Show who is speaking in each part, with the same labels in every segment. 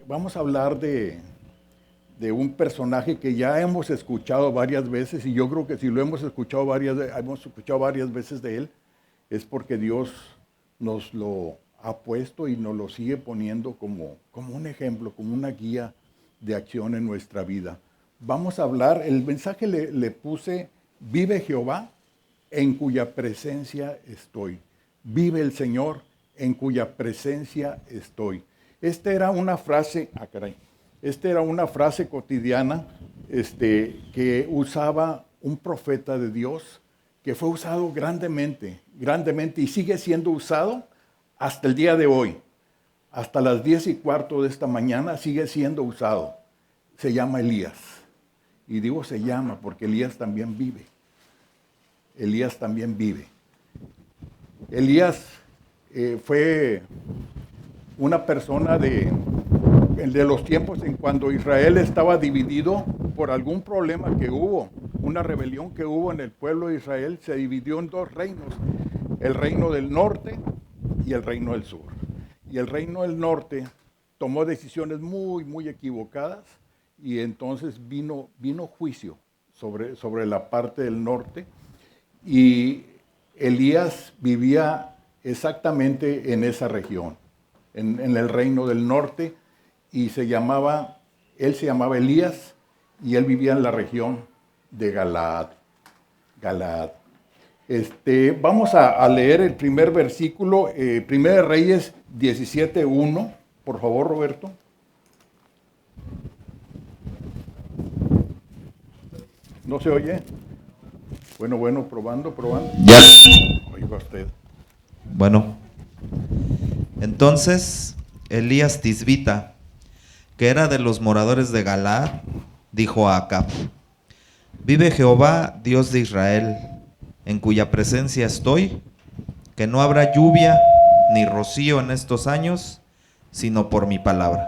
Speaker 1: vamos a hablar de un personaje que ya hemos escuchado varias veces, y yo creo que si lo hemos escuchado varias veces de él, es porque Dios nos lo ha puesto y nos lo sigue poniendo como un ejemplo, como una guía de acción en nuestra vida. Vamos a hablar, el mensaje le puse, vive Jehová en cuya presencia estoy. Vive el Señor en cuya presencia estoy. Esta era una frase, esta era una frase cotidiana que usaba un profeta de Dios, que fue usado grandemente y sigue siendo usado hasta el día de hoy. Hasta las 10:15 de esta mañana sigue siendo usado. Se llama Elías. Y digo se llama porque Elías también vive. Elías también vive. Elías fue una persona de los tiempos en cuando Israel estaba dividido por algún problema que hubo, una rebelión que hubo en el pueblo de Israel. Se dividió en dos reinos, el reino del norte y el reino del sur. Y el reino del norte tomó decisiones muy equivocadas, y entonces vino juicio sobre la parte del norte, y Elías vivía exactamente en esa región, en el reino del norte, y él se llamaba Elías, y él vivía en la región de Galaad. Vamos a leer el primer versículo, 1 Reyes 17:1, por favor, Roberto. ¿No se oye? Bueno, probando.
Speaker 2: Ya.
Speaker 1: Oiga usted.
Speaker 2: Bueno, entonces Elías Tisbita, que era de los moradores de Galaad, dijo a Acab: vive Jehová, Dios de Israel, en cuya presencia estoy, que no habrá lluvia ni rocío en estos años, sino por mi palabra.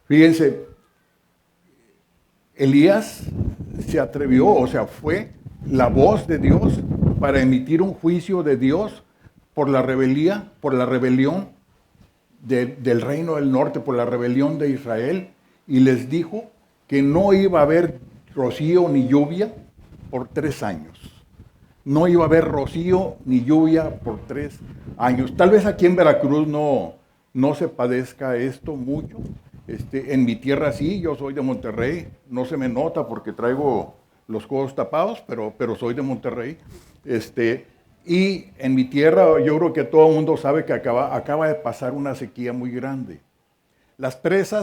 Speaker 1: Fíjense, Elías se atrevió, o sea, fue la voz de Dios para emitir un juicio de Dios por la rebelión del reino del norte, por la rebelión de Israel, y les dijo que no iba a haber rocío ni lluvia por 3 años. No iba a haber rocío ni lluvia por 3 años. Tal vez aquí en Veracruz no se padezca esto mucho. En mi tierra sí, yo soy de Monterrey. No se me nota porque traigo los codos tapados, pero soy de Monterrey. Y en mi tierra yo creo que todo el mundo sabe que acaba de pasar una sequía muy grande. Las 3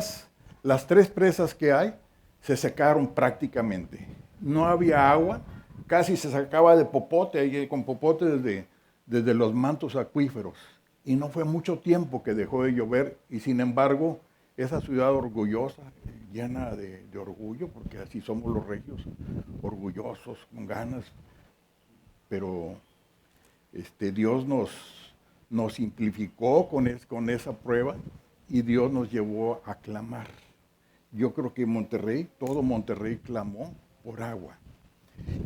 Speaker 1: presas que hay, se secaron prácticamente. No había agua, casi se sacaba de popote, con popote desde los mantos acuíferos. Y no fue mucho tiempo que dejó de llover, y sin embargo, esa ciudad orgullosa, llena de orgullo, porque así somos los regios, orgullosos, con ganas, pero Dios nos simplificó con esa prueba, y Dios nos llevó a clamar. Yo creo que todo Monterrey clamó por agua.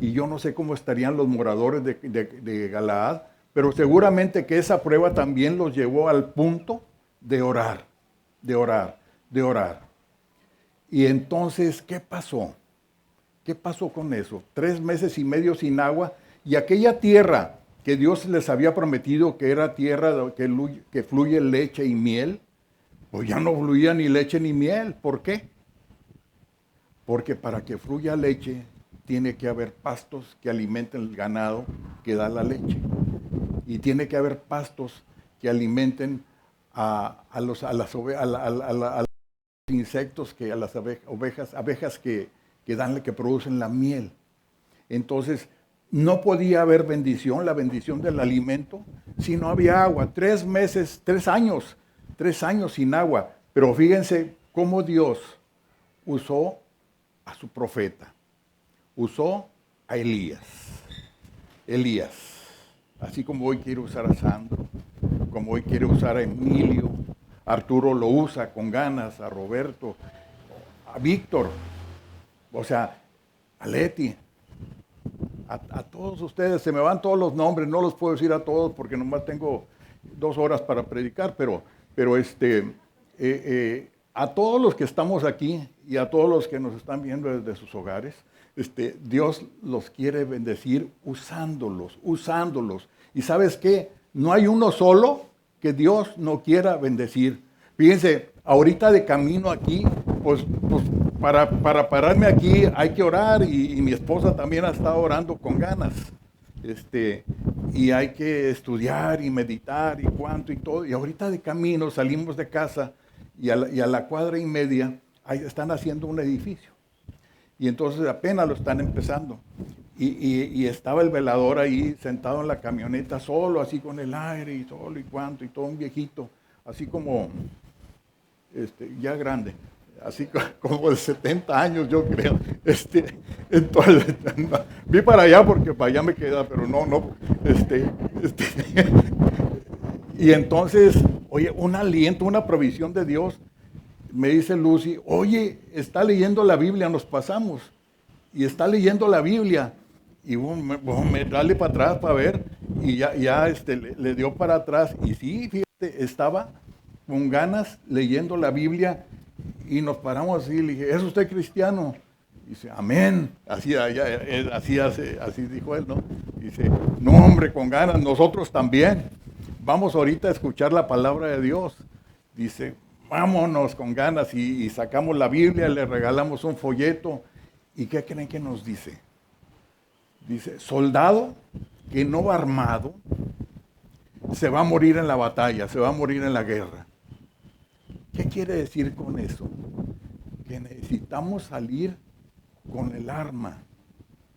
Speaker 1: Y yo no sé cómo estarían los moradores de Galaad, pero seguramente que esa prueba también los llevó al punto de orar. Y entonces, ¿qué pasó? ¿Qué pasó con eso? 3 meses y medio sin agua, y aquella tierra que Dios les había prometido que era tierra que fluye leche y miel, pues ya no fluía ni leche ni miel. ¿Por qué? Porque para que fluya leche tiene que haber pastos que alimenten el ganado que da la leche. Y tiene que haber pastos que alimenten a los insectos, a las abejas que producen la miel. Entonces, no podía haber la bendición del alimento, si no había agua. 3 años sin agua. Pero fíjense cómo Dios usó a su profeta, usó a Elías, así como hoy quiere usar a Sandro, como hoy quiere usar a Emilio. Arturo lo usa con ganas, a Roberto, a Víctor, o sea, a Leti, a todos ustedes. Se me van todos los nombres, no los puedo decir a todos porque nomás tengo 2 horas para predicar, pero a todos los que estamos aquí y a todos los que nos están viendo desde sus hogares, Dios los quiere bendecir usándolos. ¿Y sabes qué? No hay uno solo que Dios no quiera bendecir. Fíjense, ahorita de camino aquí, pues para pararme aquí hay que orar y mi esposa también ha estado orando con ganas. Y hay que estudiar y meditar y cuánto y todo. Y ahorita de camino salimos de casa y a la cuadra y media ahí están haciendo un edificio. Y entonces apenas lo están empezando. Y estaba el velador ahí sentado en la camioneta solo, así con el aire y solo y cuánto y todo un viejito, así como ya grande. Así como de 70 años, yo creo. Entonces, vi para allá porque para allá me queda, pero no. Y entonces, oye, un aliento, una provisión de Dios. Me dice Lucy, oye, está leyendo la Biblia, nos pasamos. Y está leyendo la Biblia. Y me dale para atrás para ver. Y ya le dio para atrás. Y sí, fíjate, estaba con ganas leyendo la Biblia. Y nos paramos así, le dije, ¿es usted cristiano? Y dice, amén. Así dijo él, ¿no? Y dice, no hombre, con ganas, nosotros también. Vamos ahorita a escuchar la palabra de Dios. Dice, vámonos con ganas. Y sacamos la Biblia, le regalamos un folleto. ¿Y qué creen que nos dice? Dice, soldado que no va armado, se va a morir en la batalla, se va a morir en la guerra. ¿Qué quiere decir con eso? Que necesitamos salir con el arma.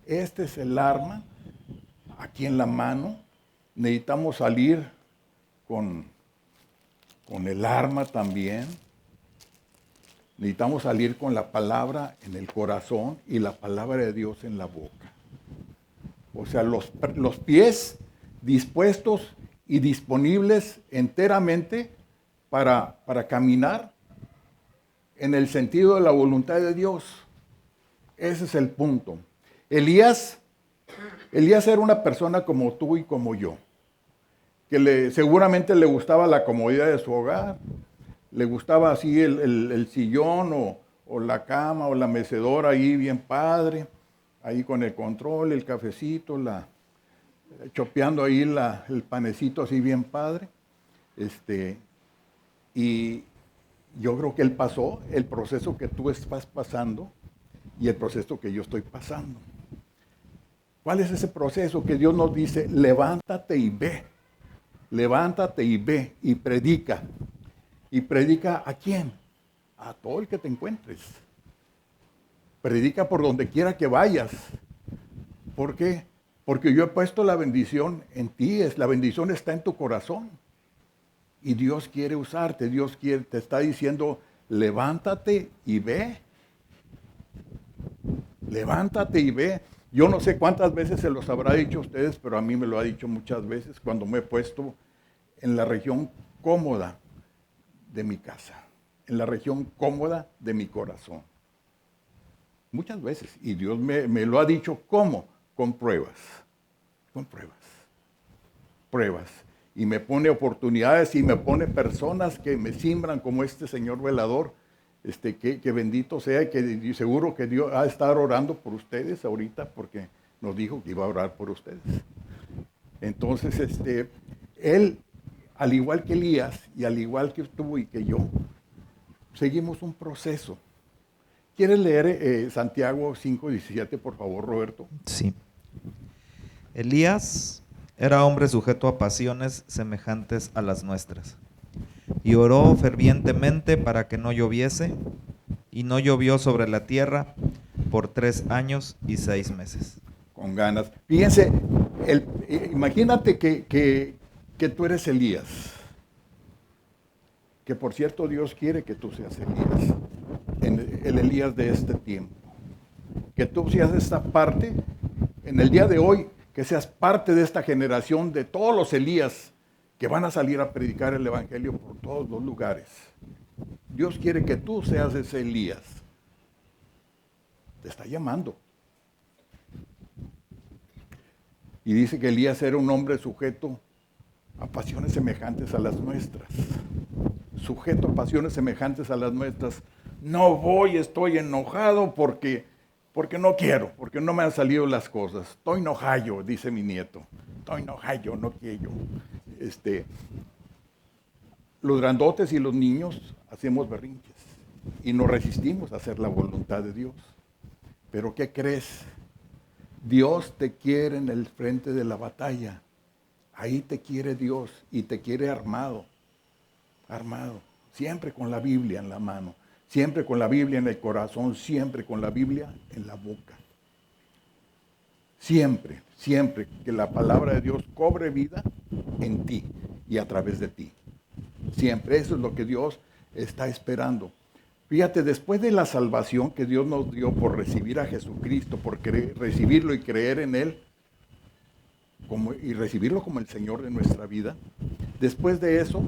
Speaker 1: Este es el arma, aquí en la mano. Necesitamos salir con el arma también. Necesitamos salir con la palabra en el corazón y la palabra de Dios en la boca. O sea, los pies dispuestos y disponibles enteramente para caminar en el sentido de la voluntad de Dios. Ese es el punto. Elías era una persona como tú y como yo, que seguramente le gustaba la comodidad de su hogar, le gustaba así el sillón o la cama o la mecedora ahí bien padre, ahí con el control, el cafecito, chopeando ahí el panecito así bien padre. Y yo creo que él pasó el proceso que tú estás pasando y el proceso que yo estoy pasando. ¿Cuál es ese proceso que Dios nos dice? Levántate y ve. Levántate y ve y predica. ¿Y predica a quién? A todo el que te encuentres. Predica por donde quiera que vayas. ¿Por qué? Porque yo he puesto la bendición en ti. La bendición está en tu corazón. Y Dios quiere usarte. Dios te está diciendo, levántate y ve. Levántate y ve. Yo no sé cuántas veces se los habrá dicho a ustedes, pero a mí me lo ha dicho muchas veces cuando me he puesto en la región cómoda de mi casa, en la región cómoda de mi corazón. Muchas veces. Y Dios me lo ha dicho, ¿cómo? Con pruebas. Con pruebas. Pruebas. Y me pone oportunidades y me pone personas que me simbran como este señor velador, que bendito sea y que seguro que Dios va a estar orando por ustedes ahorita porque nos dijo que iba a orar por ustedes. Entonces, él, al igual que Elías y al igual que tú y que yo, seguimos un proceso. ¿Quieres leer Santiago 5:17, por favor, Roberto?
Speaker 2: Sí. Elías era hombre sujeto a pasiones semejantes a las nuestras, y oró fervientemente para que no lloviese, y no llovió sobre la tierra por 3 años y 6 meses.
Speaker 1: Con ganas. Fíjense, imagínate que tú eres Elías. Que por cierto Dios quiere que tú seas Elías. El Elías de este tiempo. Que tú seas esta parte, en el día de hoy, que seas parte de esta generación de todos los Elías que van a salir a predicar el Evangelio por todos los lugares. Dios quiere que tú seas ese Elías. Te está llamando. Y dice que Elías era un hombre sujeto a pasiones semejantes a las nuestras. sujeto a pasiones semejantes a las nuestras. No voy, estoy enojado porque no quiero, porque no me han salido las cosas. Estoy enojallo, dice mi nieto. Estoy enojallo, no quiero. Los grandotes y los niños hacemos berrinches y nos resistimos a hacer la voluntad de Dios. Pero ¿qué crees? Dios te quiere en el frente de la batalla. Ahí te quiere Dios y te quiere armado. Armado. Siempre con la Biblia en la mano. Siempre con la Biblia en el corazón. Siempre con la Biblia en la boca. Siempre, siempre que la palabra de Dios cobre vida en ti y a través de ti. Siempre, eso es lo que Dios está esperando. Fíjate, después de la salvación que Dios nos dio por recibir a Jesucristo, por recibirlo y creer en Él, y recibirlo como el Señor de nuestra vida, después de eso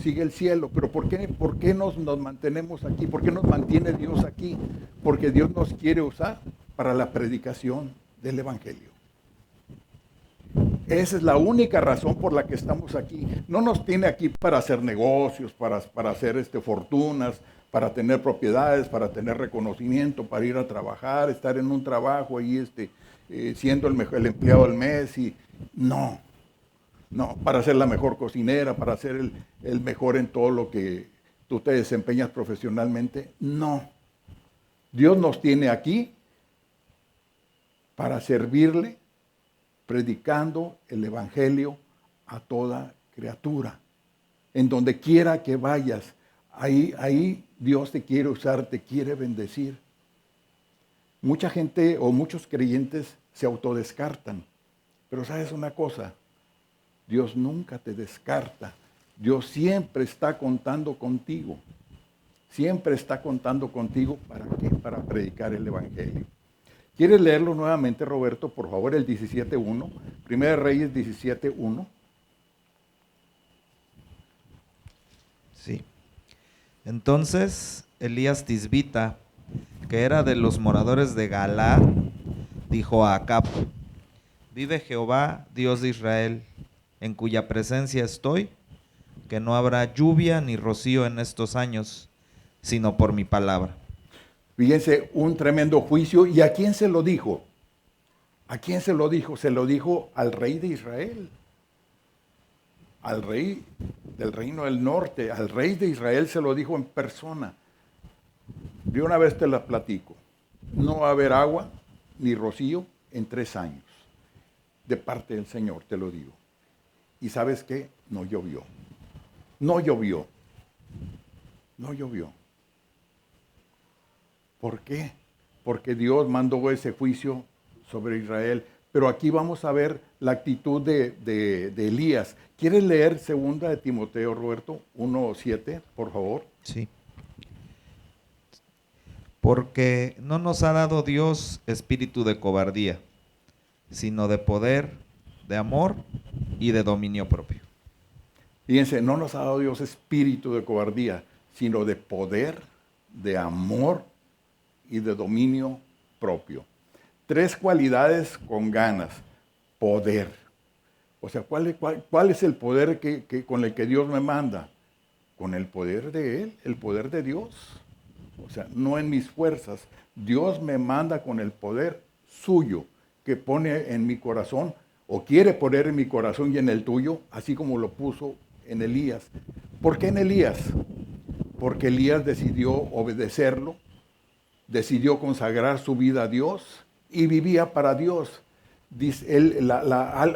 Speaker 1: sigue el cielo. Pero ¿por qué nos mantenemos aquí? ¿Por qué nos mantiene Dios aquí? Porque Dios nos quiere usar para la predicación del Evangelio. Esa es la única razón por la que estamos aquí. No nos tiene aquí para hacer negocios, para hacer fortunas, para tener propiedades, para tener reconocimiento, para ir a trabajar, estar en un trabajo ahí siendo el empleado del mes. No, para ser la mejor cocinera, para ser el mejor en todo lo que tú te desempeñas profesionalmente. No. Dios nos tiene aquí para servirle, predicando el Evangelio a toda criatura. En donde quiera que vayas, ahí Dios te quiere usar, te quiere bendecir. Mucha gente o muchos creyentes se autodescartan. Pero ¿sabes una cosa? Dios nunca te descarta. Dios siempre está contando contigo. Siempre está contando contigo. ¿Para qué? Para predicar el Evangelio. ¿Quieres leerlo nuevamente, Roberto? Por favor, el 17.1. Primera Reyes 17.1.
Speaker 2: Sí. Entonces Elías Tisbita, que era de los moradores de Galaad, dijo a Acab: vive Jehová, Dios de Israel, en cuya presencia estoy, que no habrá lluvia ni rocío en estos años, sino por mi palabra.
Speaker 1: Fíjense, un tremendo juicio. ¿Y a quién se lo dijo? ¿A quién se lo dijo? Se lo dijo al rey de Israel, al rey del reino del norte, al rey de Israel se lo dijo en persona. De una vez te la platico. No va a haber agua ni rocío en 3 años. De parte del Señor, te lo digo. ¿Y sabes qué? No llovió. No llovió. No llovió. ¿Por qué? Porque Dios mandó ese juicio sobre Israel. Pero aquí vamos a ver la actitud de Elías. ¿Quieres leer 2 de Timoteo, Roberto? 1:7, por favor.
Speaker 2: Sí. Porque no nos ha dado Dios espíritu de cobardía, sino de poder, de amor y de dominio propio.
Speaker 1: Fíjense, no nos ha dado Dios espíritu de cobardía, sino de poder, de amor y de dominio propio. 3 cualidades con ganas. Poder. O sea, ¿cuál es el poder con el que Dios me manda? Con el poder de Él, el poder de Dios. O sea, no en mis fuerzas. Dios me manda con el poder suyo que pone en mi corazón o quiere poner en mi corazón y en el tuyo, así como lo puso en Elías. ¿Por qué en Elías? Porque Elías decidió obedecerlo, decidió consagrar su vida a Dios y vivía para Dios. Dice él,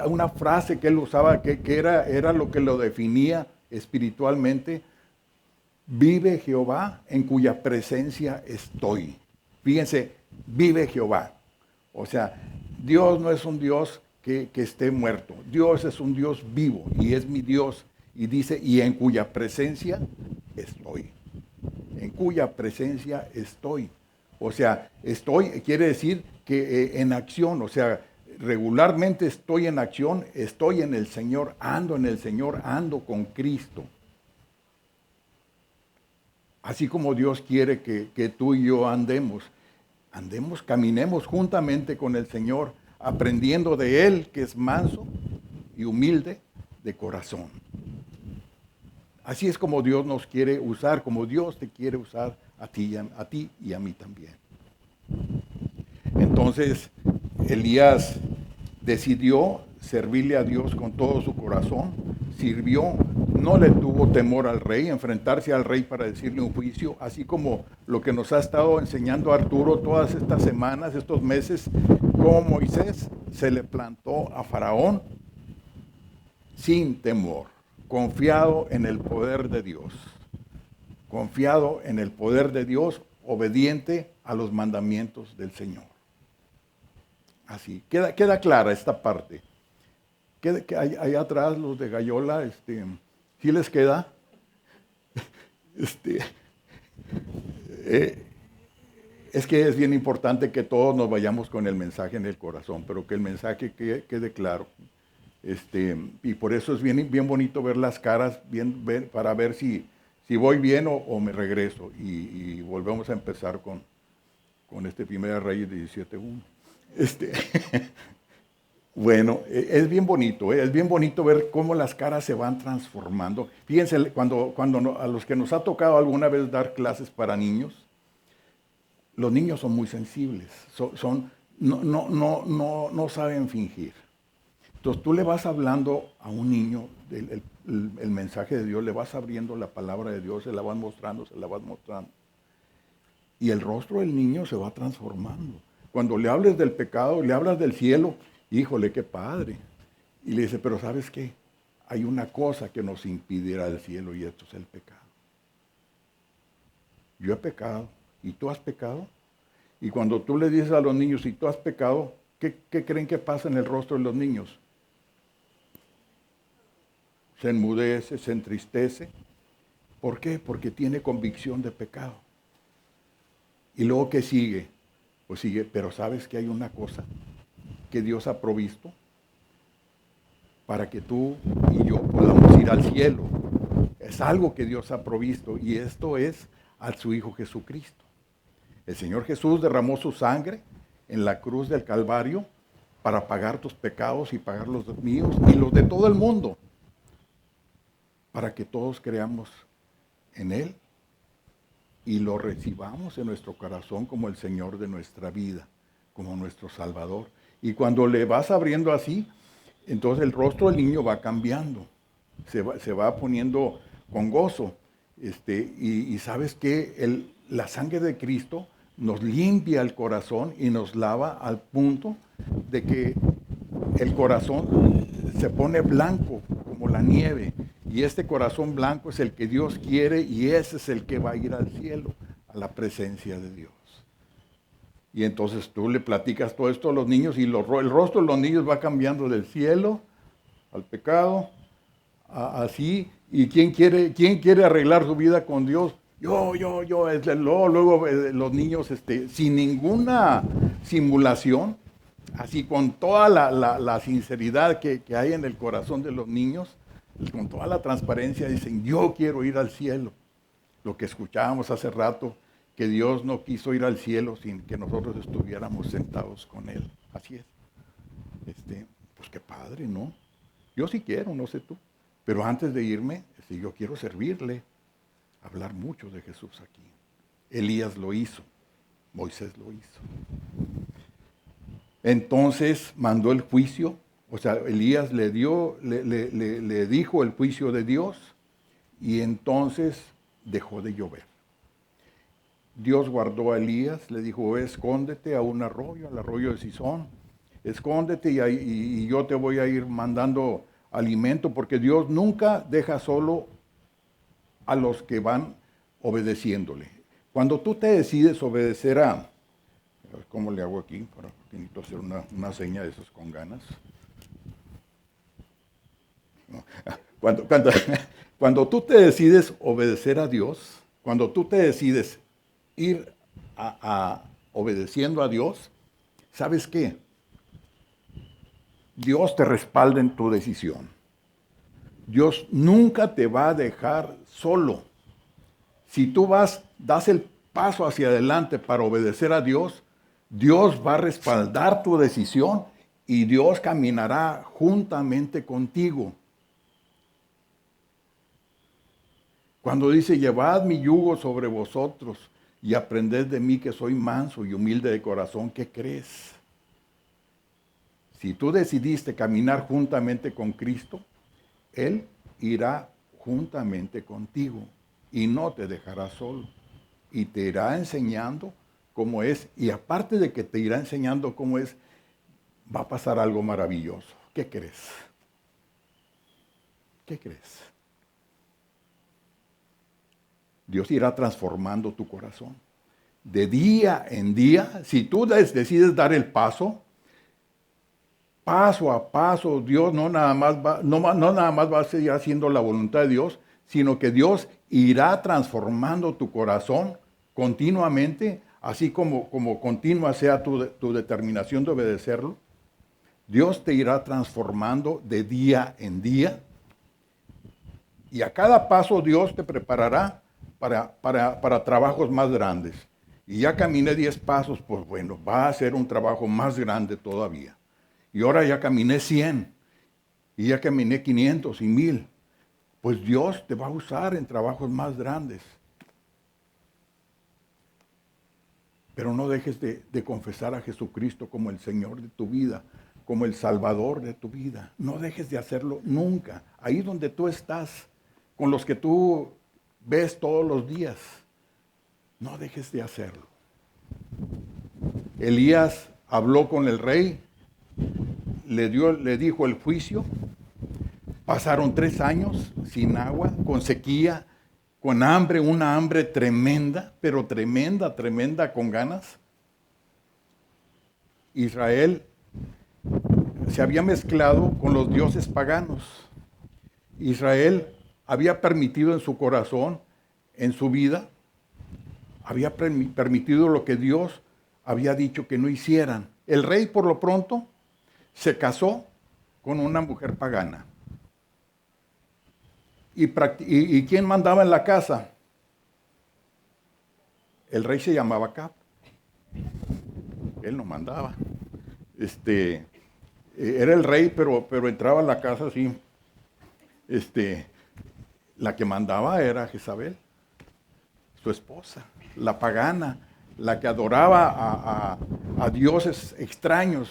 Speaker 1: una frase que él usaba que era lo que lo definía espiritualmente: vive Jehová en cuya presencia estoy. Fíjense, vive Jehová. O sea, Dios no es un Dios que esté muerto. Dios es un Dios vivo y es mi Dios. Y dice, y en cuya presencia estoy. En cuya presencia estoy. O sea, estoy, quiere decir que en acción, o sea, regularmente estoy en acción, estoy en el Señor, ando con Cristo. Así como Dios quiere que tú y yo andemos, caminemos juntamente con el Señor, aprendiendo de Él, que es manso y humilde de corazón. Así es como Dios nos quiere usar, como Dios te quiere usar a ti y a mí también. Entonces, Elías decidió servirle a Dios con todo su corazón, sirvió, no le tuvo temor al rey, enfrentarse al rey para decirle un juicio, así como lo que nos ha estado enseñando Arturo todas estas semanas, estos meses, como Moisés se le plantó a Faraón sin temor, confiado en el poder de Dios, confiado en el poder de Dios, obediente a los mandamientos del Señor. Así, queda clara esta parte. Ahí atrás los de Gallola, ¿sí les queda? Es que es bien importante que todos nos vayamos con el mensaje en el corazón, pero que el mensaje quede claro. Y por eso es bien bonito ver las caras, para ver si voy bien o me regreso. Y volvemos a empezar con Primera Reyes 17:1. Bueno, es bien bonito ver cómo las caras se van transformando. Fíjense, cuando a los que nos ha tocado alguna vez dar clases para niños, los niños son muy sensibles, no saben fingir. Entonces tú le vas hablando a un niño el mensaje de Dios, le vas abriendo la palabra de Dios, se la vas mostrando. Y el rostro del niño se va transformando. Cuando le hables del pecado, le hablas del cielo, híjole, qué padre. Y le dice, pero ¿sabes qué? Hay una cosa que nos impidirá el cielo y esto es el pecado. Yo he pecado y tú has pecado. Y cuando tú le dices a los niños, si tú has pecado, ¿qué creen que pasa en el rostro de los niños? Se enmudece, se entristece. ¿Por qué? Porque tiene convicción de pecado. Y luego, ¿qué sigue? Pues sigue, pero ¿sabes que hay una cosa que Dios ha provisto para que tú y yo podamos ir al cielo? Es algo que Dios ha provisto y esto es a su Hijo Jesucristo. El Señor Jesús derramó su sangre en la cruz del Calvario para pagar tus pecados y pagar los míos y los de todo el mundo, para que todos creamos en Él y lo recibamos en nuestro corazón como el Señor de nuestra vida, como nuestro Salvador. Y cuando le vas abriendo así, entonces el rostro del niño va cambiando, se va poniendo con gozo. Y sabes que la sangre de Cristo nos limpia el corazón y nos lava al punto de que el corazón se pone blanco como la nieve. Y este corazón blanco es el que Dios quiere y ese es el que va a ir al cielo, a la presencia de Dios. Y entonces tú le platicas todo esto a los niños y el rostro de los niños va cambiando del cielo al pecado, así. ¿Y quién quiere arreglar su vida con Dios? Yo. Luego los niños, sin ninguna simulación, así con toda la sinceridad que hay en el corazón de los niños, con toda la transparencia, dicen, yo quiero ir al cielo. Lo que escuchábamos hace rato, que Dios no quiso ir al cielo sin que nosotros estuviéramos sentados con Él. Así es. Pues qué padre, ¿no? Yo sí quiero, no sé tú. Pero antes de irme, yo quiero servirle, hablar mucho de Jesús aquí. Elías lo hizo, Moisés lo hizo. Entonces mandó el juicio, o sea, Elías le dijo el juicio de Dios y entonces dejó de llover. Dios guardó a Elías, le dijo, escóndete a un arroyo, al arroyo de Sison, escóndete y yo te voy a ir mandando alimento, porque Dios nunca deja solo a los que van obedeciéndole. Cuando tú te decides obedecer ¿cómo le hago aquí? Necesito hacer una seña de esos con ganas. No. Cuando tú te decides obedecer a Dios, cuando tú te decides ir obedeciendo a Dios, ¿sabes qué? Dios te respalda en tu decisión. Dios nunca te va a dejar solo. Si tú das el paso hacia adelante para obedecer a Dios, Dios va a respaldar tu decisión y Dios caminará juntamente contigo. Cuando dice, llevad mi yugo sobre vosotros y aprended de mí que soy manso y humilde de corazón, ¿qué crees? Si tú decidiste caminar juntamente con Cristo, Él irá juntamente contigo y no te dejará solo. Y te irá enseñando cómo es. Y aparte de que te irá enseñando cómo es, va a pasar algo maravilloso. ¿Qué crees? ¿Qué crees? Dios irá transformando tu corazón. De día en día, si tú decides dar el paso, paso a paso, Dios no nada más va a seguir haciendo la voluntad de Dios, sino que Dios irá transformando tu corazón continuamente, así como continua sea tu determinación de obedecerlo. Dios te irá transformando de día en día. Y a cada paso Dios te preparará para trabajos más grandes. Y ya caminé 10 pasos, pues bueno, va a ser un trabajo más grande todavía. Y ahora ya caminé 100. Y ya caminé 500 y 1000. Pues Dios te va a usar en trabajos más grandes. Pero no dejes de confesar a Jesucristo como el Señor de tu vida, como el Salvador de tu vida. No dejes de hacerlo nunca. Ahí donde tú estás, con los que tú ves todos los días, no dejes de hacerlo. Elías habló con el rey, le dijo el juicio. Pasaron 3 años sin agua, con sequía, con hambre, una hambre tremenda, pero tremenda, tremenda, con ganas. Israel se había mezclado con los dioses paganos. Israel había permitido en su corazón, en su vida, había permitido lo que Dios había dicho que no hicieran. El rey, por lo pronto, se casó con una mujer pagana. ¿Y quién mandaba en la casa? El rey se llamaba Acab. Él no mandaba. Era el rey, pero entraba a la casa así. La que mandaba era Jezabel, su esposa, la pagana, la que adoraba a dioses extraños,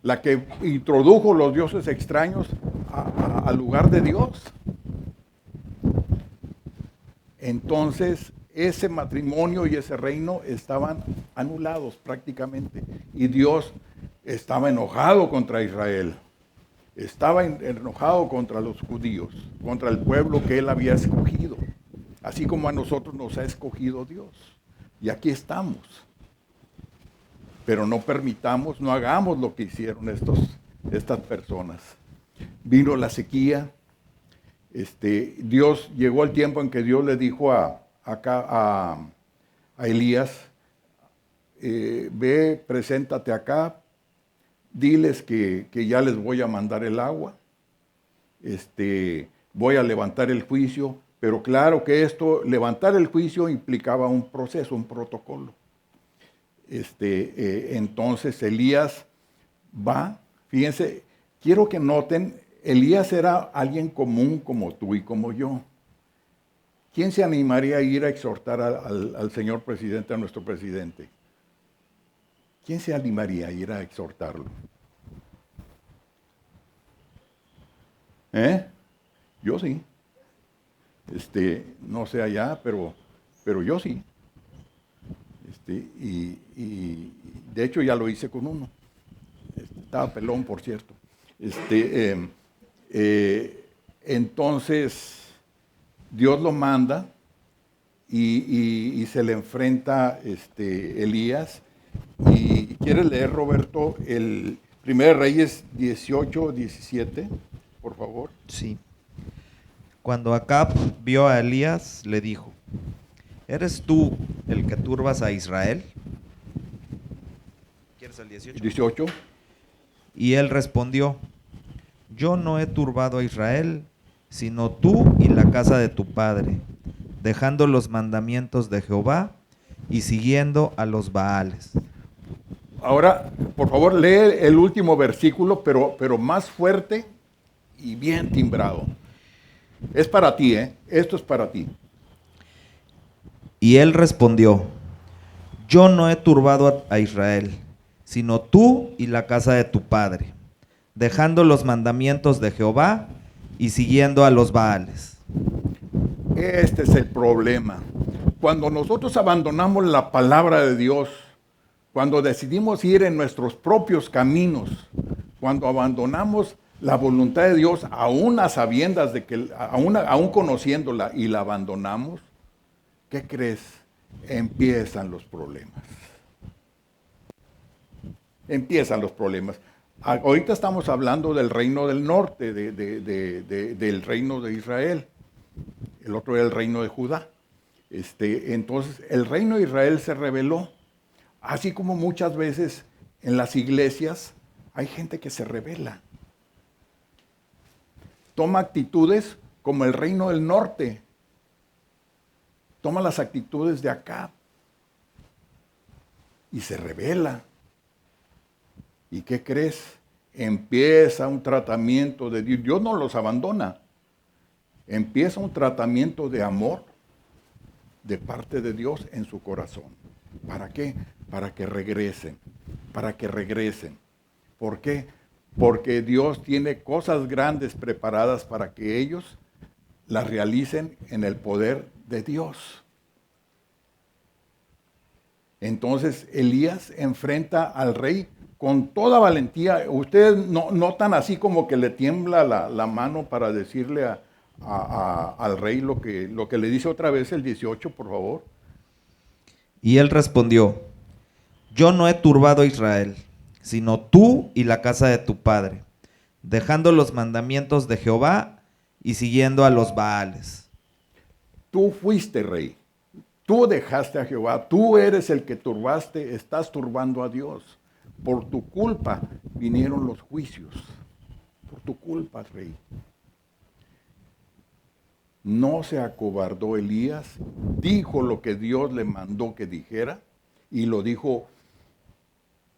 Speaker 1: la que introdujo los dioses extraños al lugar de Dios. Entonces, ese matrimonio y ese reino estaban anulados prácticamente. Y Dios estaba enojado contra Israel. Estaba enojado contra los judíos, contra el pueblo que él había escogido. Así como a nosotros nos ha escogido Dios. Y aquí estamos. Pero no permitamos, no hagamos lo que hicieron estas personas. Vino la sequía. Dios, llegó el tiempo en que Dios le dijo a Elías, ve, preséntate acá, diles que ya les voy a mandar el agua, voy a levantar el juicio, pero claro que levantar el juicio implicaba un proceso, un protocolo. Entonces Elías va, fíjense, quiero que noten, Elías era alguien común como tú y como yo. ¿Quién se animaría a ir a exhortar al señor presidente, a nuestro presidente? ¿Quién se animaría a ir a exhortarlo? Yo sí. No sé allá, pero yo sí. Y de hecho ya lo hice con uno. Estaba pelón, por cierto. Entonces, Dios lo manda y se le enfrenta Elías. Y ¿quieres leer, Roberto, el 1 Reyes 18, 17, por favor?
Speaker 2: Sí. Cuando Acab vio a Elías, le dijo, ¿eres tú el que turbas a Israel? ¿Quieres el 18?
Speaker 1: 18.
Speaker 2: Y él respondió, yo no he turbado a Israel, sino tú y la casa de tu padre, dejando los mandamientos de Jehová y siguiendo a los Baales.
Speaker 1: Ahora, por favor, lee el último versículo, pero más fuerte y bien timbrado. Es para ti, esto es para ti.
Speaker 2: Y él respondió: yo no he turbado a Israel, sino tú y la casa de tu padre, dejando los mandamientos de Jehová y siguiendo a los Baales.
Speaker 1: Este es el problema. Cuando nosotros abandonamos la palabra de Dios, cuando decidimos ir en nuestros propios caminos, cuando abandonamos la voluntad de Dios, aún a sabiendas de que, aún conociéndola y la abandonamos, ¿qué crees? Empiezan los problemas. Empiezan los problemas. Ahorita estamos hablando del reino del norte, del reino de Israel. El otro era el reino de Judá. Entonces, el reino de Israel se rebeló. Así como muchas veces en las iglesias hay gente que se rebela. Toma actitudes como el reino del norte. Toma las actitudes de acá. Y se rebela. ¿Y qué crees? Empieza un tratamiento de Dios. Dios no los abandona. Empieza un tratamiento de amor de parte de Dios en su corazón. ¿Para qué? Para que regresen. Para que regresen. ¿Por qué? Porque Dios tiene cosas grandes preparadas para que ellos las realicen en el poder de Dios. Entonces Elías enfrenta al rey con toda valentía. Ustedes no notan así como que le tiembla la mano para decirle al rey lo que le dice otra vez el 18, por favor.
Speaker 2: Y él respondió: yo no he turbado a Israel, sino tú y la casa de tu padre, dejando los mandamientos de Jehová y siguiendo a los Baales.
Speaker 1: Tú fuiste rey. Tú dejaste a Jehová. Tú eres el que turbaste, estás turbando a Dios. Por tu culpa vinieron los juicios. Por tu culpa, rey. No se acobardó Elías, dijo lo que Dios le mandó que dijera y lo dijo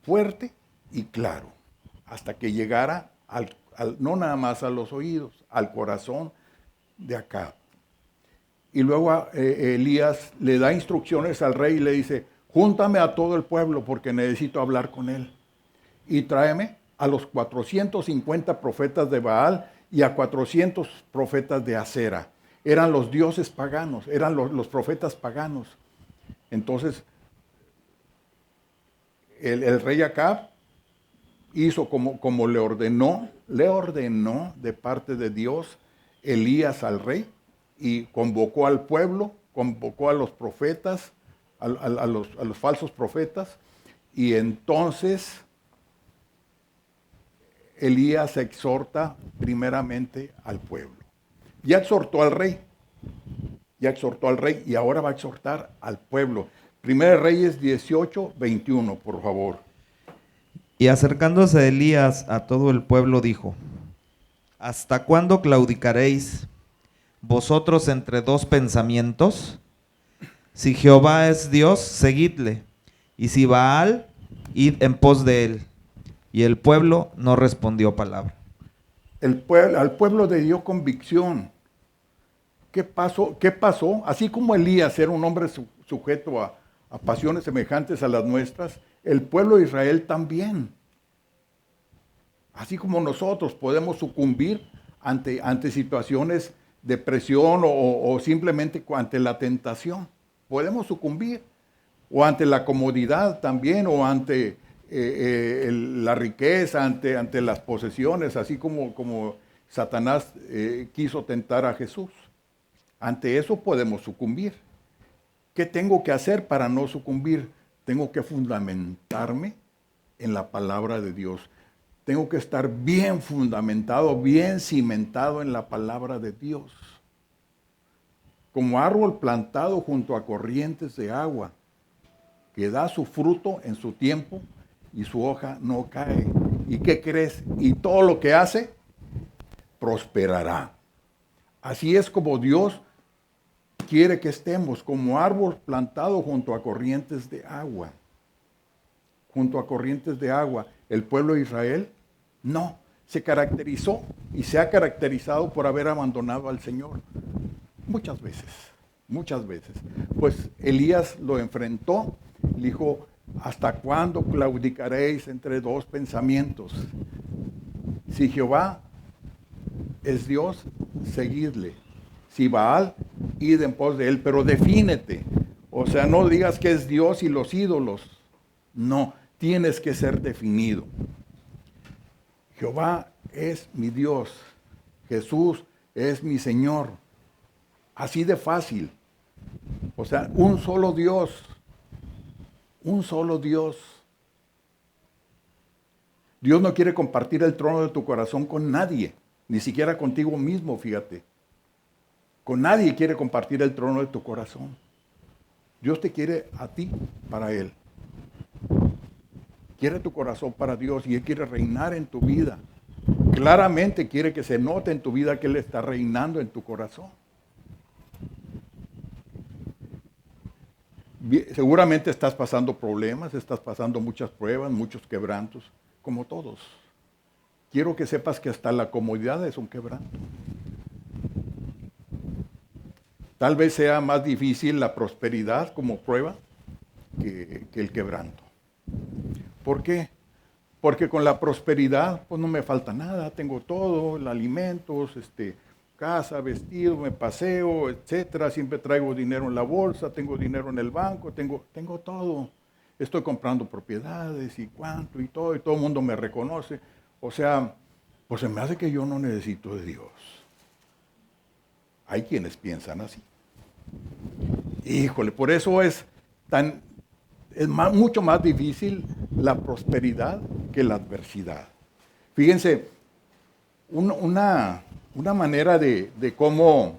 Speaker 1: fuerte y claro, hasta que llegara no nada más a los oídos, al corazón de Acab. Y luego Elías le da instrucciones al rey y le dice: júntame a todo el pueblo porque necesito hablar con él. Y tráeme a los 450 profetas de Baal y a 400 profetas de Acera. Eran los dioses paganos, eran los profetas paganos. Entonces, el rey Acab hizo como le ordenó de parte de Dios Elías al rey y convocó al pueblo, convocó a los profetas, a los falsos profetas, y entonces Elías exhorta primeramente al pueblo. Ya exhortó al rey y ahora va a exhortar al pueblo. Primera Reyes 18, 21, por favor.
Speaker 2: Y acercándose Elías a todo el pueblo dijo: ¿hasta cuándo claudicaréis vosotros entre dos pensamientos? Si Jehová es Dios, seguidle, y si Baal, id en pos de él. Y el pueblo no respondió palabra.
Speaker 1: Al pueblo le dio convicción. ¿Qué pasó? Así como Elías era un hombre sujeto a pasiones semejantes a las nuestras, el pueblo de Israel también. Así como nosotros podemos sucumbir ante situaciones de presión o simplemente ante la tentación. Podemos sucumbir. O ante la comodidad también, o ante la riqueza, ante las posesiones, así como Satanás quiso tentar a Jesús. Ante eso podemos sucumbir. ¿Qué tengo que hacer para no sucumbir? Tengo que fundamentarme en la palabra de Dios. Tengo que estar bien fundamentado, bien cimentado en la palabra de Dios. Como árbol plantado junto a corrientes de agua, que da su fruto en su tiempo y su hoja no cae. ¿Y qué crees? Y todo lo que hace, prosperará. Así es como Dios quiere que estemos, como árbol plantado junto a corrientes de agua. Junto a corrientes de agua. El pueblo de Israel, no. se caracterizó y se ha caracterizado por haber abandonado al Señor. Muchas veces, muchas veces. Pues Elías lo enfrentó, le dijo, ¿hasta cuándo claudicaréis entre dos pensamientos? Si Jehová es Dios, seguidle. Si Baal, id en pos de él, pero defínete. O sea, no digas que es Dios y los ídolos. No, tienes que ser definido. Jehová es mi Dios. Jesús es mi Señor. Así de fácil. O sea, un solo Dios. Un solo Dios. Dios no quiere compartir el trono de tu corazón con nadie. Ni siquiera contigo mismo, fíjate. Con nadie quiere compartir el trono de tu corazón. Dios te quiere a ti para Él. Quiere tu corazón para Dios y Él quiere reinar en tu vida. Claramente quiere que se note en tu vida que Él está reinando en tu corazón. Seguramente estás pasando problemas, estás pasando muchas pruebas, muchos quebrantos, como todos. Quiero que sepas que hasta la comodidad es un quebranto. Tal vez sea más difícil la prosperidad como prueba que el quebranto. ¿Por qué? Porque con la prosperidad pues no me falta nada, tengo todo, alimentos, casa, vestido, me paseo, etcétera, siempre traigo dinero en la bolsa, tengo dinero en el banco, tengo todo. Estoy comprando propiedades y cuánto y todo el mundo me reconoce. O sea, pues se me hace que yo no necesito de Dios. Hay quienes piensan así. Híjole, por eso es mucho más difícil la prosperidad que la adversidad. Fíjense, una manera de cómo,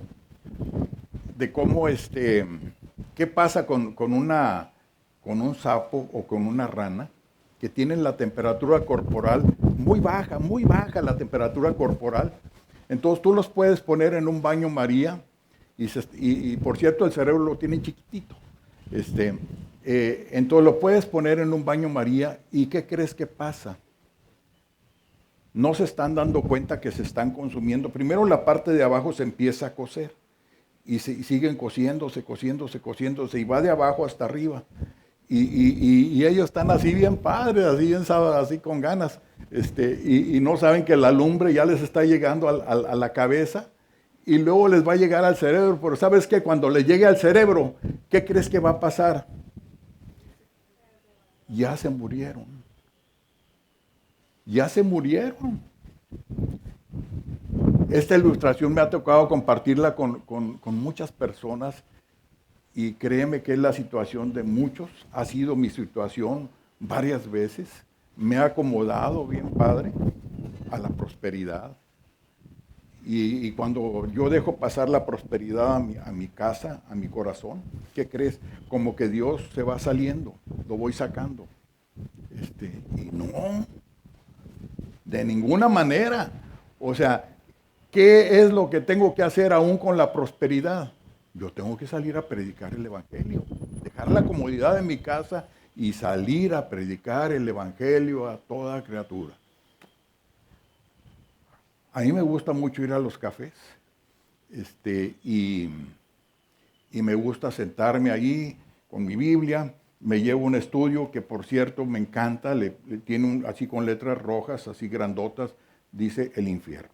Speaker 1: qué pasa con un sapo o con una rana que tienen la temperatura corporal muy baja la temperatura corporal. Entonces tú los puedes poner en un baño María y por cierto el cerebro lo tienen chiquitito. Entonces lo puedes poner en un baño María y ¿qué crees que pasa? No se están dando cuenta que se están consumiendo. Primero la parte de abajo se empieza a cocer y siguen cociéndose y va de abajo hasta arriba. Y ellos están así bien padres, así con ganas, y no saben que la lumbre ya les está llegando a la cabeza y luego les va a llegar al cerebro. Pero ¿sabes qué? Cuando les llegue al cerebro, ¿qué crees que va a pasar? Ya se murieron. Ya se murieron. Esta ilustración me ha tocado compartirla con muchas personas y créeme que es la situación de muchos, ha sido mi situación varias veces. Me ha acomodado bien padre a la prosperidad. Y cuando yo dejo pasar la prosperidad a mi casa, a mi corazón, ¿qué crees? Como que Dios se va saliendo, lo voy sacando. Y no, de ninguna manera. O sea, ¿qué es lo que tengo que hacer aún con la prosperidad? Yo tengo que salir a predicar el Evangelio, dejar la comodidad de mi casa y salir a predicar el Evangelio a toda criatura. A mí me gusta mucho ir a los cafés y me gusta sentarme ahí con mi Biblia. Me llevo un estudio que, por cierto, me encanta, tiene así con letras rojas, así grandotas, dice el infierno.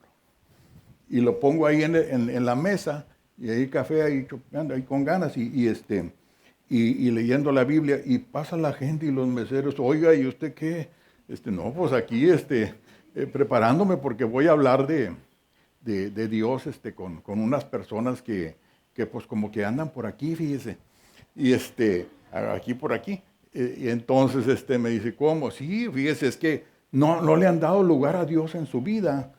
Speaker 1: Y lo pongo ahí en la mesa, y ahí café, ahí chopeando, ahí con ganas, y leyendo la Biblia, y pasa la gente y los meseros, oiga, ¿y usted qué? No, pues aquí, preparándome porque voy a hablar de Dios, con unas personas que pues como que andan por aquí, fíjese, y aquí por aquí. Y entonces me dice, ¿cómo? Sí, fíjese, es que no le han dado lugar a Dios en su vida.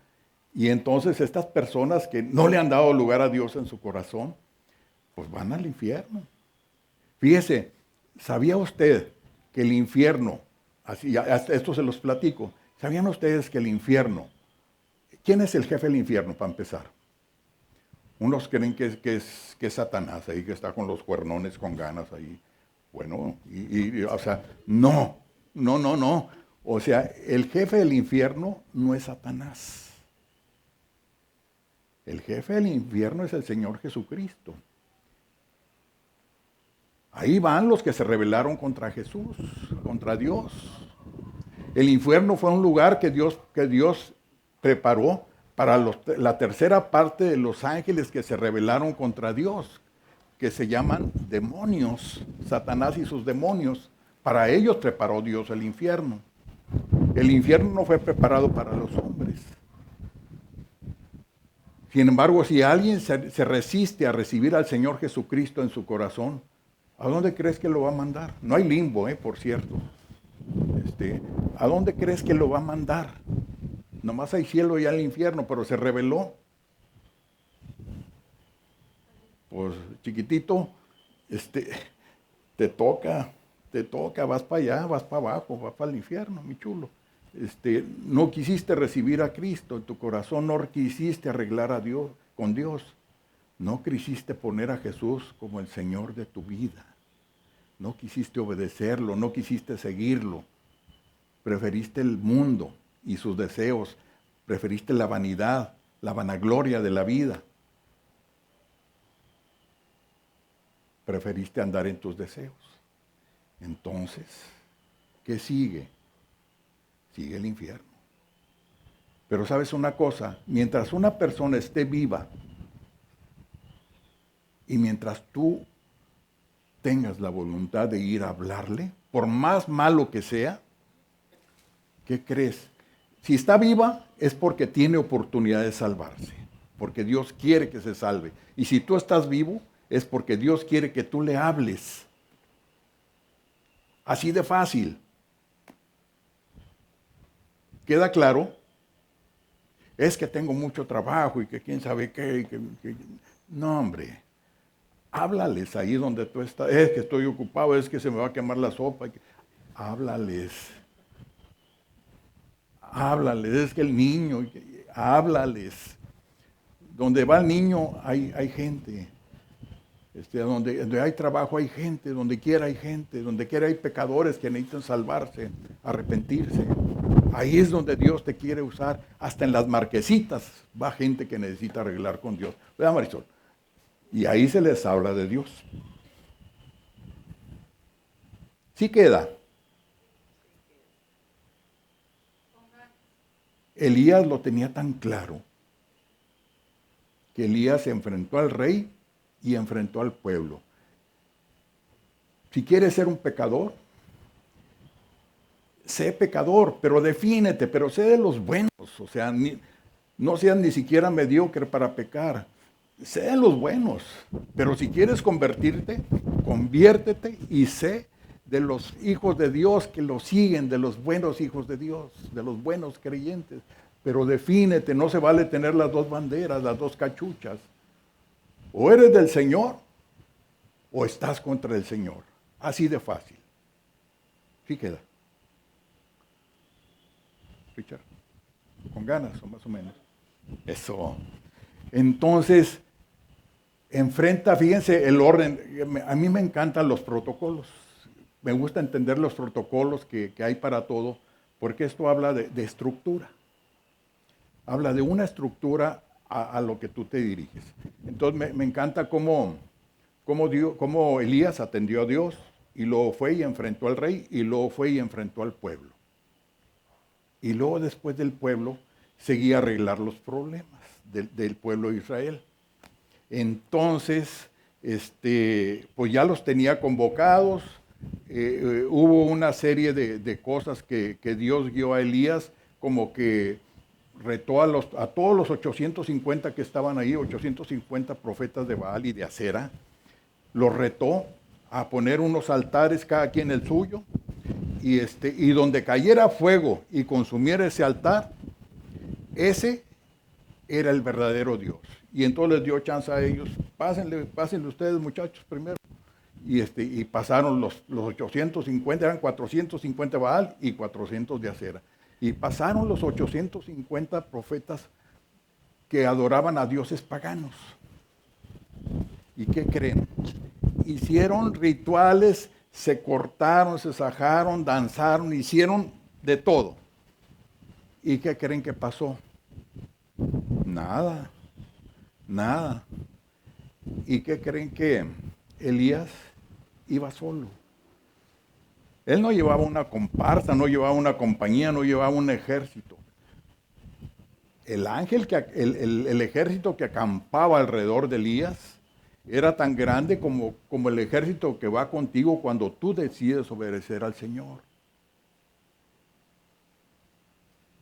Speaker 1: Y entonces estas personas que no le han dado lugar a Dios en su corazón, pues van al infierno. Fíjese, ¿sabía usted que el infierno, esto se los platico, ¿sabían ustedes que el infierno, quién es el jefe del infierno para empezar? Unos creen que es Satanás ahí, que está con los cuernones con ganas ahí. Bueno, o sea, no. O sea, el jefe del infierno no es Satanás. El jefe del infierno es el Señor Jesucristo. Ahí van los que se rebelaron contra Jesús, contra Dios. El infierno fue un lugar que Dios preparó para la tercera parte de los ángeles que se rebelaron contra Dios, que se llaman demonios, Satanás y sus demonios. Para ellos preparó Dios el infierno. El infierno no fue preparado para los hombres. Sin embargo, si alguien se resiste a recibir al Señor Jesucristo en su corazón, ¿a dónde crees que lo va a mandar? No hay limbo, por cierto. ¿A dónde crees que lo va a mandar? Nomás hay cielo y al infierno, pero se rebeló. Pues chiquitito, te toca, vas para allá, vas para abajo, vas para el infierno, mi chulo. No quisiste recibir a Cristo en tu corazón, no quisiste arreglar a Dios con Dios, no quisiste poner a Jesús como el Señor de tu vida, no quisiste obedecerlo, no quisiste seguirlo, preferiste el mundo y sus deseos, preferiste la vanidad, la vanagloria de la vida, preferiste andar en tus deseos. Entonces, ¿qué sigue? Sigue el infierno. Pero sabes una cosa, mientras una persona esté viva y mientras tú tengas la voluntad de ir a hablarle, por más malo que sea, ¿qué crees? Si está viva es porque tiene oportunidad de salvarse, porque Dios quiere que se salve. Y si tú estás vivo es porque Dios quiere que tú le hables. Así de fácil. ¿Queda claro? Es que tengo mucho trabajo y que quién sabe qué. No, hombre. Háblales ahí donde tú estás. Es que estoy ocupado, es que se me va a quemar la sopa. Háblales. Háblales. Es que el niño, háblales. Donde va el niño hay gente. Donde hay trabajo hay gente, donde quiera hay gente, donde quiera hay pecadores que necesitan salvarse, arrepentirse. Ahí es donde Dios te quiere usar. Hasta en las marquesitas va gente que necesita arreglar con Dios. ¿Verdad, Marisol? Y ahí se les habla de Dios. Sí queda. Elías lo tenía tan claro que Elías se enfrentó al rey y enfrentó al pueblo. Si quieres ser un pecador, sé pecador, pero defínete, pero sé de los buenos. O sea, no seas ni siquiera mediocre para pecar. Sé de los buenos, pero si quieres convertirte, conviértete y sé de los hijos de Dios que lo siguen, de los buenos hijos de Dios, de los buenos creyentes. Pero defínete, no se vale tener las dos banderas, las dos cachuchas. O eres del Señor o estás contra el Señor. Así de fácil. Sí queda. Richard, con ganas o más o menos. Eso. Entonces, enfrenta, fíjense el orden. A mí me encantan los protocolos. Me gusta entender los protocolos que hay para todo, porque esto habla de estructura. Habla de una estructura a lo que tú te diriges. Entonces me encanta cómo Elías atendió a Dios y luego fue y enfrentó al rey y luego fue y enfrentó al pueblo. Y luego después del pueblo seguía a arreglar los problemas del pueblo de Israel. Entonces, pues ya los tenía convocados. Hubo una serie de cosas que Dios guió a Elías, como que retó a todos los 850 que estaban ahí, 850 profetas de Baal y de Acera, los retó a poner unos altares, cada quien el suyo, y donde cayera fuego y consumiera ese altar, ese era el verdadero Dios. Y entonces les dio chance a ellos, pásenle ustedes muchachos primero. Y pasaron los 850, eran 450 Baal y 400 de Acera. Y pasaron los 850 profetas que adoraban a dioses paganos. ¿Y qué creen? Hicieron rituales, se cortaron, se sajaron, danzaron, hicieron de todo. ¿Y qué creen que pasó? Nada, nada. ¿Y qué creen que Elías iba solo? Él no llevaba una comparsa, no llevaba una compañía, no llevaba un ejército. El ángel, el ejército que acampaba alrededor de Elías era tan grande como el ejército que va contigo cuando tú decides obedecer al Señor.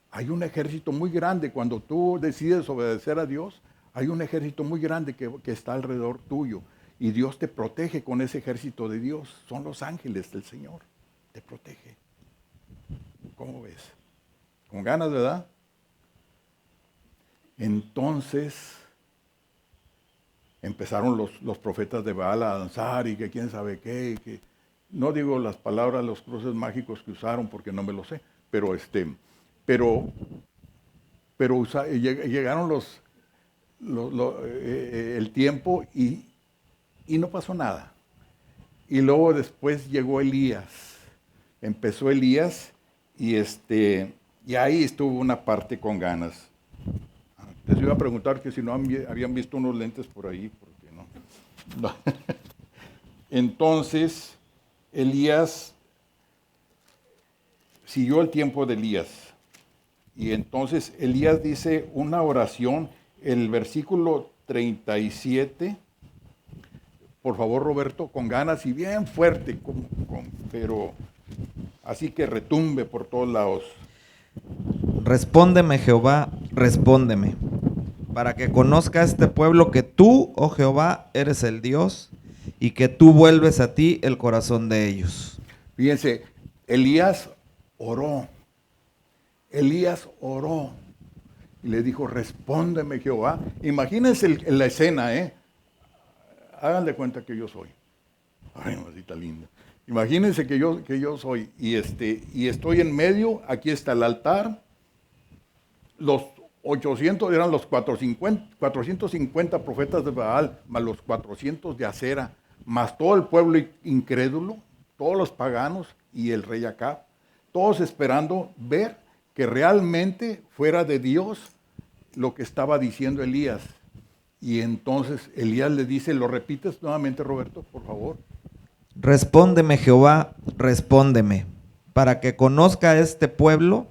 Speaker 1: Hay un ejército muy grande cuando tú decides obedecer a Dios. Hay un ejército muy grande que está alrededor tuyo. Y Dios te protege con ese ejército de Dios. Son los ángeles del Señor. Te protege. ¿Cómo ves? Con ganas, ¿verdad? Entonces empezaron los profetas de Baal a danzar y que quién sabe qué. Que, no digo las palabras, los cruces mágicos que usaron porque no me lo sé. Pero llegaron el tiempo y no pasó nada. Y luego después llegó Elías. Empezó Elías y ahí estuvo una parte con ganas. Les iba a preguntar que si no habían visto unos lentes por ahí, porque no. Entonces, Elías siguió el tiempo de Elías. Y entonces Elías dice una oración, el versículo 37. Por favor, Roberto, con ganas y bien fuerte, pero así que retumbe por todos lados.
Speaker 2: Respóndeme, Jehová, respóndeme, para que conozca este pueblo que tú, oh Jehová, eres el Dios, y que tú vuelves a ti el corazón de ellos.
Speaker 1: Fíjense, Elías oró. Elías oró y le dijo, respóndeme, Jehová. Imagínense la escena, ¿eh? Hagan de cuenta que yo soy. Ay, mamacita linda. Imagínense que yo soy y estoy en medio, aquí está el altar. Los 800 eran los 450 profetas de Baal, más los 400 de Acera, más todo el pueblo incrédulo, todos los paganos y el rey Acab, todos esperando ver que realmente fuera de Dios lo que estaba diciendo Elías. Y entonces Elías le dice, ¿lo repites nuevamente, Roberto, por favor?
Speaker 2: Respóndeme, Jehová, respóndeme, para que conozca este pueblo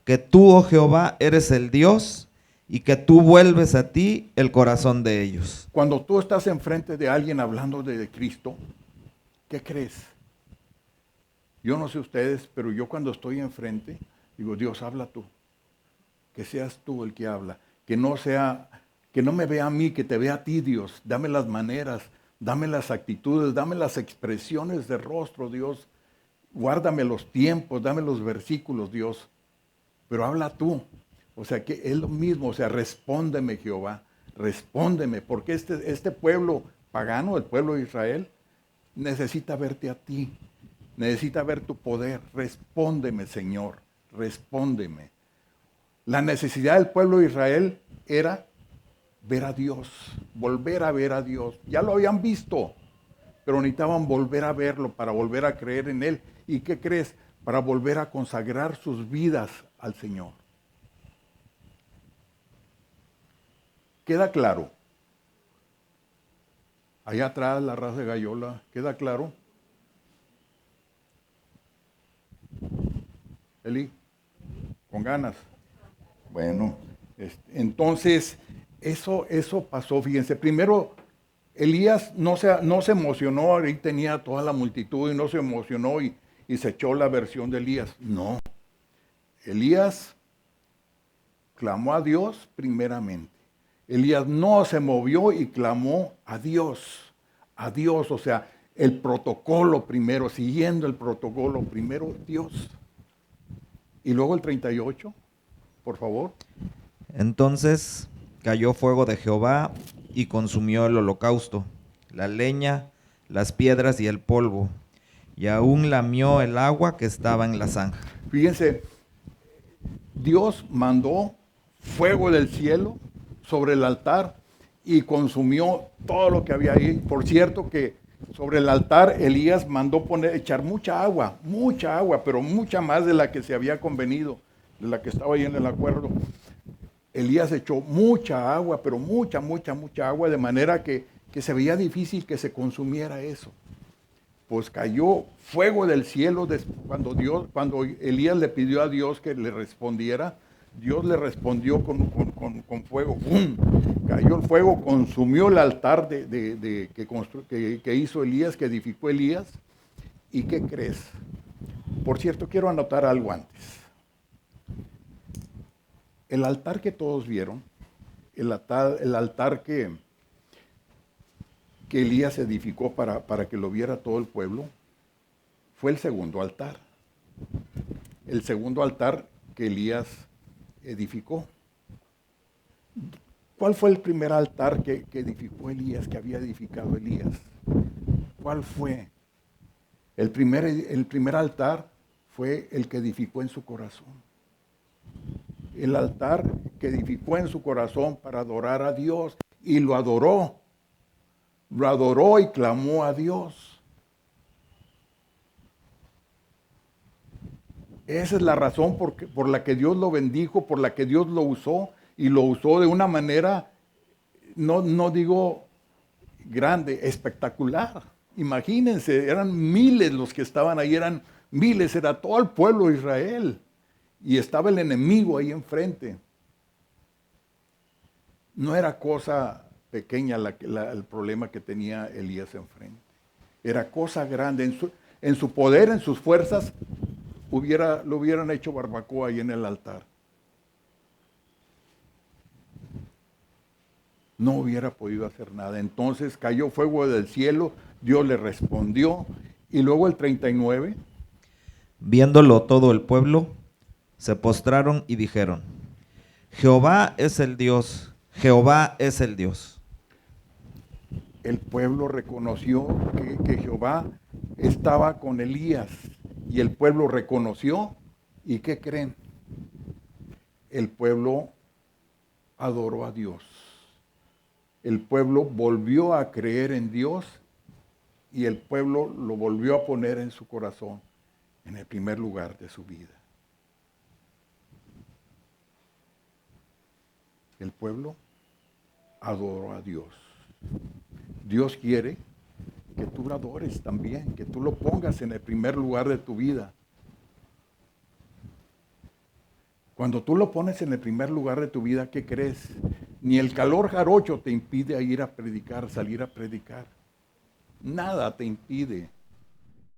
Speaker 2: que tú, oh Jehová, eres el Dios y que tú vuelves a ti el corazón de ellos.
Speaker 1: Cuando tú estás enfrente de alguien hablando de Cristo, ¿qué crees? Yo no sé ustedes, pero yo cuando estoy enfrente, digo, Dios, habla tú. Que seas tú el que habla. Que no me vea a mí, que te vea a ti, Dios. Dame las maneras, dame las actitudes, dame las expresiones de rostro, Dios. Guárdame los tiempos, dame los versículos, Dios. Pero habla tú. O sea, que es lo mismo. O sea, respóndeme, Jehová. Respóndeme. Porque este pueblo pagano, el pueblo de Israel, necesita verte a ti. Necesita ver tu poder. Respóndeme, Señor. Respóndeme. La necesidad del pueblo de Israel era ver a Dios, volver a ver a Dios. Ya lo habían visto, pero necesitaban volver a verlo para volver a creer en Él. ¿Y qué crees? Para volver a consagrar sus vidas al Señor. ¿Queda claro? Allá atrás la raza de Gallola, ¿queda claro? Eli, con ganas. Bueno, entonces eso pasó, fíjense. Primero, Elías no se emocionó, ahí tenía toda la multitud y no se emocionó y se echó la versión de Elías. No, Elías clamó a Dios primeramente. Elías no se movió y clamó a Dios, o sea, el protocolo primero, siguiendo el protocolo primero, Dios. Y luego el 38, por favor.
Speaker 2: Entonces cayó fuego de Jehová y consumió el holocausto, la leña, las piedras y el polvo, y aún lamió el agua que estaba en la zanja.
Speaker 1: Fíjense, Dios mandó fuego del cielo sobre el altar y consumió todo lo que había ahí. Por cierto que Sobre el altar Elías mandó echar mucha agua, pero mucha más de la que se había convenido, de la que estaba ahí en el acuerdo. Elías echó mucha agua, pero mucha agua, de manera que se veía difícil que se consumiera eso. Pues cayó fuego del cielo cuando Elías le pidió a Dios que le respondiera. Dios le respondió con fuego. ¡Bum! Cayó el fuego, consumió el altar que hizo Elías, que edificó Elías. ¿Y qué crees? Por cierto, quiero anotar algo antes. El altar que todos vieron, el altar que Elías edificó para que lo viera todo el pueblo, fue el segundo altar. El segundo altar que Elías edificó. ¿Cuál fue el primer altar que edificó Elías, que había edificado Elías? ¿Cuál fue? El primer altar fue el que edificó en su corazón. El altar que edificó en su corazón para adorar a Dios, y lo adoró. Lo adoró y clamó a Dios. Esa es la razón por la que Dios lo bendijo, por la que Dios lo usó, y lo usó de una manera, no digo grande, espectacular. Imagínense, eran miles los que estaban ahí, eran miles, era todo el pueblo de Israel. Y estaba el enemigo ahí enfrente. No era cosa pequeña el problema que tenía Elías enfrente. Era cosa grande. En su poder, en sus fuerzas, lo hubieran hecho barbacoa ahí en el altar. No hubiera podido hacer nada. Entonces cayó fuego del cielo, Dios le respondió. Y luego el 39.
Speaker 2: Viéndolo todo el pueblo, se postraron y dijeron: Jehová es el Dios, Jehová es el Dios.
Speaker 1: El pueblo reconoció que Jehová estaba con Elías, y el pueblo reconoció. ¿Y qué creen? El pueblo adoró a Dios. El pueblo volvió a creer en Dios, y el pueblo lo volvió a poner en su corazón, en el primer lugar de su vida. El pueblo adoró a Dios. Dios quiere que tú lo adores también, que tú lo pongas en el primer lugar de tu vida. Cuando tú lo pones en el primer lugar de tu vida, ¿qué crees? Ni el calor jarocho te impide ir a predicar, salir a predicar. Nada te impide.